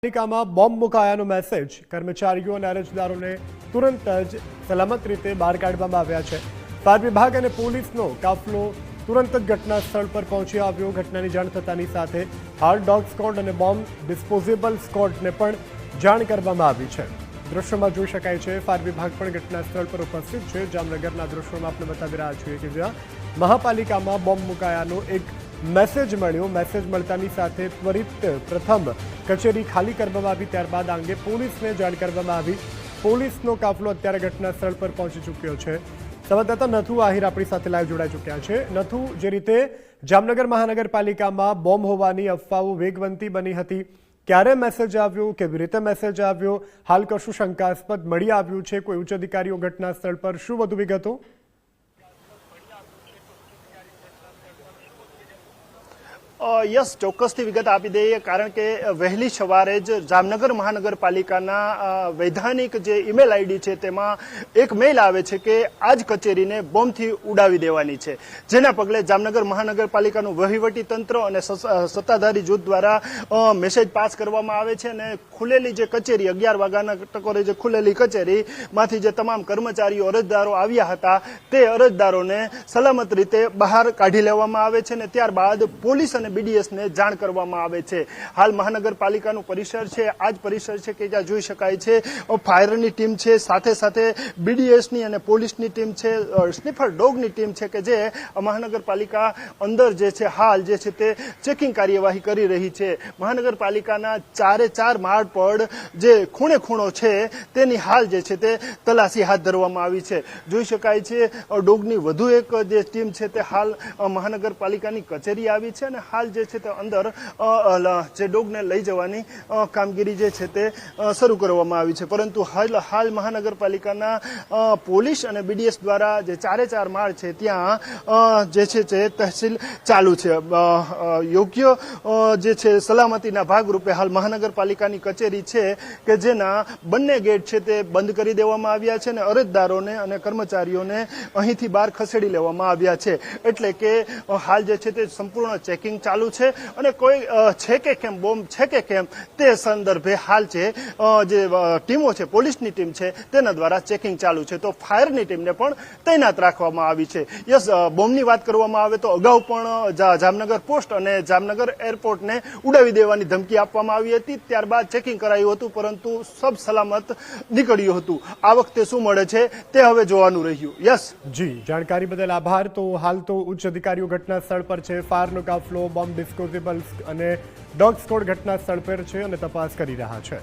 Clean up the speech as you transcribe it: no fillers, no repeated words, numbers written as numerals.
પાલિકામાં bomb મુકાયાનો message કર્મચારીઓ અને અરજદારોને તુરંત જ સલામત રીતે બહાર કાઢવામાં આવ્યા છે। ફાયર વિભાગ અને પોલીસનો કાફલો તુરંત જ ઘટના સ્થળ પર પહોંચી આવ્યો। ઘટનાની જાણ થતાની સાથે હાલ ડોગ સ્ક્વોડ અને બોમ્બ ડિસ્પોઝેબલ સ્ક્વોડને પણ જાણ કરવામાં આવી છે। દૃશ્યમાં જોઈ શકાય છે ફાયર વિભાગ પણ ઘટના સ્થળ પર ઉપસ્થિત છે। જામનગરના દૃશ્યોમાં આપણે બતાવી રહ્યા છીએ કે જ્યાં મહાપાલિકામાં બોમ્બ મુકાયાનો એક મેસેજ મળ્યો। મેસેજ મળતાની સાથે ત્વરિત પ્રથમ કચેરી ખાલી કરવામાં આવી, ત્યારબાદ આ અંગે પોલીસને જાણ કરવામાં આવી। પોલીસનો કાફલો અત્યારે ઘટના સ્થળ પર પહોંચી ચૂક્યો છે। સંવાદદાતા નથુ આહિર આપણી સાથે લાઈવ જોડાઈ ચૂક્યા છે। નથુ, જે રીતે જામનગર મહાનગરપાલિકામાં બોમ્બ હોવાની અફવાઓ વેગવંતી બની હતી, ક્યારે મેસેજ આવ્યો, કેવી રીતે મેસેજ આવ્યો, હાલ કશું શંકાસ્પદ મળી આવ્યું છે કોઈ ઉચ્ચ અધિકારીઓ ઘટના સ્થળ પર, શું વધુ વિગતો? યસ, ચોક્કસથી વિગત આપી દઈએ, કારણ કે વહેલી સવારે જ જામનગર મહાનગરપાલિકાના વૈધાનિક જે ઈમેલ આઈડી છે તેમાં એક મેલ આવે છે કે આ જ કચેરીને બોમ્બથી ઉડાવી દેવાની છે, જેના પગલે જામનગર મહાનગરપાલિકાનું વહીવટી તંત્ર અને સત્તાધારી જૂથ દ્વારા મેસેજ પાસ કરવામાં આવે છે અને ખુલેલી જે કચેરી 11 વાગ્યાના ટકોરે જે ખુલેલી કચેરીમાંથી જે તમામ કર્મચારીઓ અરજદારો આવ્યા હતા તે અરજદારોને સલામત રીતે બહાર કાઢી લેવામાં આવે છે અને ત્યારબાદ પોલીસ અને બીડીએસને જાણ કરવામાં આવે છે। હાલ મહાનગરપાલિકાનું પરિસર છે, આ જ પરિસર છે કે જ્યાં જોઈ શકાય છે ફાયરની ટીમ છે, સાથે સાથે બીડીએસની અને પોલીસની ટીમ છે, સ્નીફર ડોગની ટીમ છે કે જે મહાનગરપાલિકા અંદર જે છે હાલ જે છે તે ચેકિંગ કાર્યવાહી કરી રહી છે। મહાનગરપાલિકાના 4 માળ પર જે ખૂણે ખૂણો છે તેની હાલ જે છે તે તલાશી હાથ ધરવામાં આવી છે। જોઈ શકાય છે ડોગની વધુ એક જે ટીમ છે તે હાલ મહાનગરપાલિકાની કચેરી આવી છે અને હાલ જે છે તે અંદર જે ડોગને લઈ જવાની કામગીરી જે છે તે શરૂ કરવામાં આવી છે, પરંતુ હાલ મહાનગરપાલિકાના પોલીસ અને બીડીએસ દ્વારા જે 4 માળ છે ત્યાં જે છે તે તહેસીલ ચાલુ છે। યોગ્ય જે છે સલામતીના ભાગરૂપે હાલ મહાનગરપાલિકાની કચેરી છે કે જેના બંને ગેટ છે તે બંધ કરી દેવામાં આવ્યા છે અને અરજદારોને અને કર્મચારીઓને અહીંથી બહાર ખસેડી લેવામાં આવ્યા છે, એટલે કે હાલ જે છે તે સંપૂર્ણ ચેકિંગ ચાલુ છે અને કોઈ છે કે કેમ, બોમ્બ છે કે કેમ તે સંદર્ભે હાલ છે જે ટીમો છે, પોલીસની ટીમ છે તેના દ્વારા ચેકિંગ ચાલુ છે, તો ફાયરની ટીમને પણ તૈનાત રાખવામાં આવી છે। યસ, બોમ્બની વાત કરવામાં આવે તો અગાઉ પણ જામનગર પોસ્ટ અને જામનગર એરપોર્ટને ઉડાવી દેવાની ધમકી આપવામાં આવી હતી, ત્યારબાદ ચેકિંગ કરાયું હતું પરંતુ સબ સલામત નીકળ્યું હતું। આ વખતે શું મળે છે તે હવે જોવાનું રહ્યું। યસ જી, જાણકારી બદલ આભાર। તો હાલ તો ઉચ્ચ અધિકારીઓ ઘટના સ્થળ પર છે, ફાયરનો કાફલો, બોમ્બ ડિસ્પોઝેબલ અને ડોગ સ્ક્વોડ ઘટના સ્થળ પર છે અને તપાસ કરી રહ્યા છે।